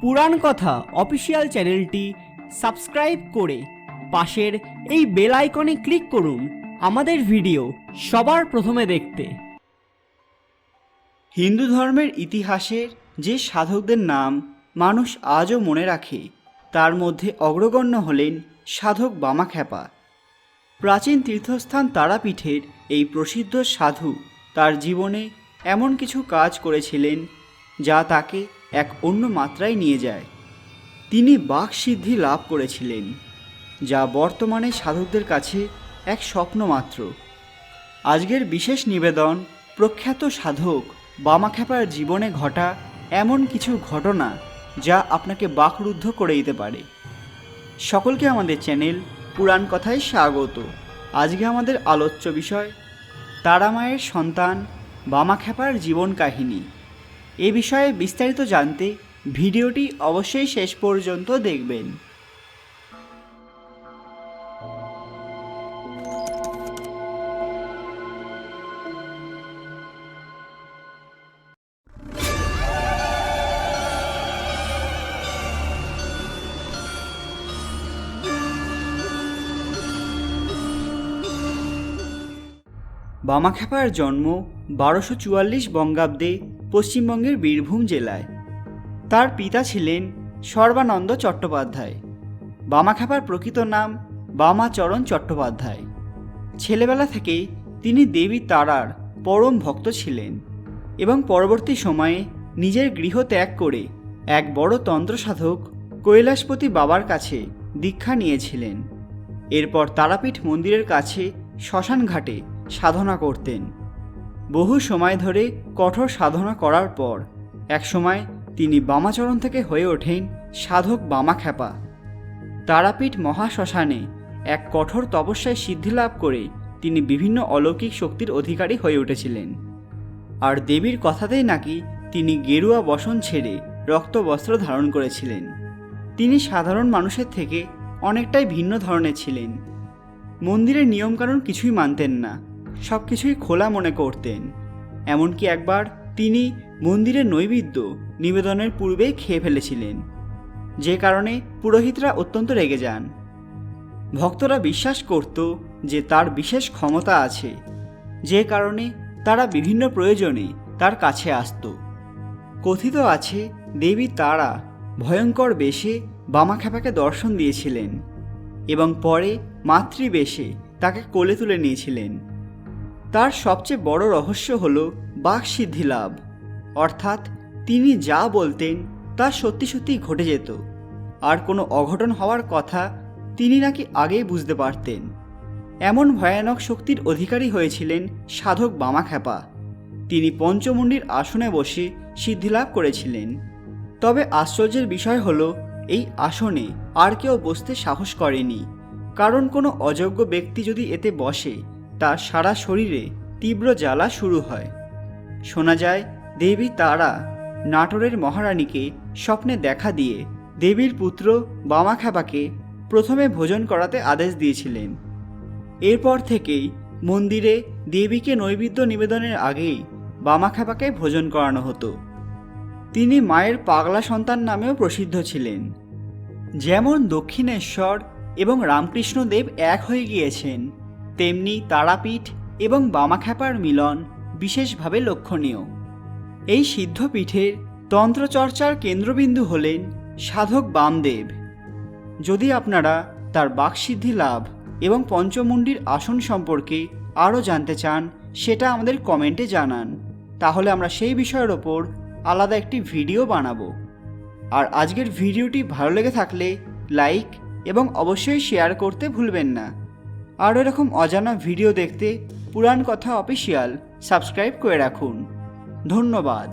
পুরাণ কথা অফিসিয়াল চ্যানেলটি সাবস্ক্রাইব করে পাশের এই বেল আইকনে ক্লিক করুন আমাদের ভিডিও সবার প্রথমে দেখতে। হিন্দু ধর্মের ইতিহাসের যে সাধকদের নাম মানুষ আজও মনে রাখে তার মধ্যে অগ্রগণ্য হলেন সাধক বামাখ্যাপা। প্রাচীন তীর্থস্থান তারাপীঠের এই প্রসিদ্ধ সাধু তার জীবনে এমন কিছু কাজ করেছিলেন যা তাকে এক অন্য মাত্রায় নিয়ে যায়। তিনি বাকসিদ্ধি লাভ করেছিলেন, যা বর্তমানে সাধকদের কাছে এক স্বপ্ন মাত্র। আজকের বিশেষ নিবেদন প্রখ্যাত সাধক বামাখ্যাপার জীবনে ঘটা এমন কিছু ঘটনা যা আপনাকে বাকরুদ্ধ করে দিতে পারে। সকলকে আমাদের চ্যানেল পুরাণ কথায় স্বাগত। আজকে আমাদের আলোচ্য বিষয় তারামায়ের সন্তান বামাখ্যাপার জীবন কাহিনী। এ বিষয়ে বিস্তারিত জানতে ভিডিওটি অবশ্যই শেষ পর্যন্ত দেখবেন। বামাখ্যাপার জন্ম 1244 বঙ্গাব্দে পশ্চিমবঙ্গের বীরভূম জেলায়। তার পিতা ছিলেন সর্বানন্দ চট্টোপাধ্যায়। বামাখ্যাপার প্রকৃত নাম বামাচরণ চট্টোপাধ্যায়। ছেলেবেলা থেকেই তিনি দেবী তারার পরম ভক্ত ছিলেন এবং পরবর্তী সময়ে নিজের গৃহ ত্যাগ করে এক বড় তন্ত্রসাধক কৈলাসপতি বাবার কাছে দীক্ষা নিয়েছিলেন। এরপর তারাপীঠ মন্দিরের কাছে শ্মশান ঘাটে সাধনা করতেন। বহু সময় ধরে কঠোর সাধনা করার পর একসময় তিনি বামাচরণ থেকে হয়ে ওঠেন সাধক বামাখ্যাপা। তারাপীঠ মহাশ্মশানে এক কঠোর তপস্যায় সিদ্ধি লাভ করে তিনি বিভিন্ন অলৌকিক শক্তির অধিকারী হয়ে উঠেছিলেন। আর দেবীর কথাতেই নাকি তিনি গেরুয়া বসন ছেড়ে রক্তবস্ত্র ধারণ করেছিলেন। তিনি সাধারণ মানুষের থেকে অনেকটাই ভিন্ন ধরনের ছিলেন। মন্দিরের নিয়মকানুন কিছুই মানতেন না, সব কিছুই খোলা মনে করতেন। এমনকি একবার তিনি মন্দিরের নৈবেদ্য নিবেদনের পূর্বেই খেয়ে ফেলেছিলেন, যে কারণে পুরোহিতরা অত্যন্ত রেগে যান। ভক্তরা বিশ্বাস করত যে তার বিশেষ ক্ষমতা আছে, যে কারণে তারা বিভিন্ন প্রয়োজনে তার কাছে আসত। কথিত আছে দেবী তারা ভয়ঙ্কর বেশে বামাখ্যাপাকে দর্শন দিয়েছিলেন এবং পরে মাতৃবেশে তাকে কোলে তুলে নিয়েছিলেন। তার সবচেয়ে বড় রহস্য হল বাকসিদ্ধি লাভ, অর্থাৎ তিনি যা বলতেন তা সত্যি সত্যি ঘটে যেত। আর কোনো অঘটন হওয়ার কথা তিনি নাকি আগেই বুঝতে পারতেন। এমন ভয়ানক শক্তির অধিকারী হয়েছিলেন সাধক বামাখ্যাপা। তিনি পঞ্চমুণ্ডির আসনে বসে সিদ্ধিলাভ করেছিলেন। তবে আশ্চর্যের বিষয় হলো এই আসনে আর কেউ বসতে সাহস করেনি, কারণ কোনো অযোগ্য ব্যক্তি যদি এতে বসে তার সারা শরীরে তীব্র জ্বালা শুরু হয়। শোনা যায় দেবী তারা নাটোরের মহারানীকে স্বপ্নে দেখা দিয়ে দেবীর পুত্র বামাখ্যাপাকে প্রথমে ভোজন করাতে আদেশ দিয়েছিলেন। এরপর থেকেই মন্দিরে দেবীকে নৈবেদ্য নিবেদনের আগেই বামাখ্যাপাকে ভোজন করানো হতো। তিনি মায়ের পাগলা সন্তান নামেও প্রসিদ্ধ ছিলেন। যেমন দক্ষিণেশ্বর এবং রামকৃষ্ণদেব এক হয়ে গিয়েছেন, তেমনি তারাপীঠ এবং বামাখ্যাপার মিলন বিশেষভাবে লক্ষণীয়। এই সিদ্ধপীঠের তন্ত্রচর্চার কেন্দ্রবিন্দু হলেন সাধক বামদেব। যদি আপনারা তার বাকসিদ্ধি লাভ এবং পঞ্চমুণ্ডির আসন সম্পর্কে আরও জানতে চান, সেটা আমাদের কমেন্টে জানান, তাহলে আমরা সেই বিষয়ের ওপর আলাদা একটি ভিডিও বানাবো। আর আজকের ভিডিওটি ভালো লেগে থাকলে লাইক এবং অবশ্যই শেয়ার করতে ভুলবেন না। আর এরকম অজানা ভিডিও দেখতে পুরাণ কথা অফিসিয়াল সাবস্ক্রাইব করে রাখুন। ধন্যবাদ।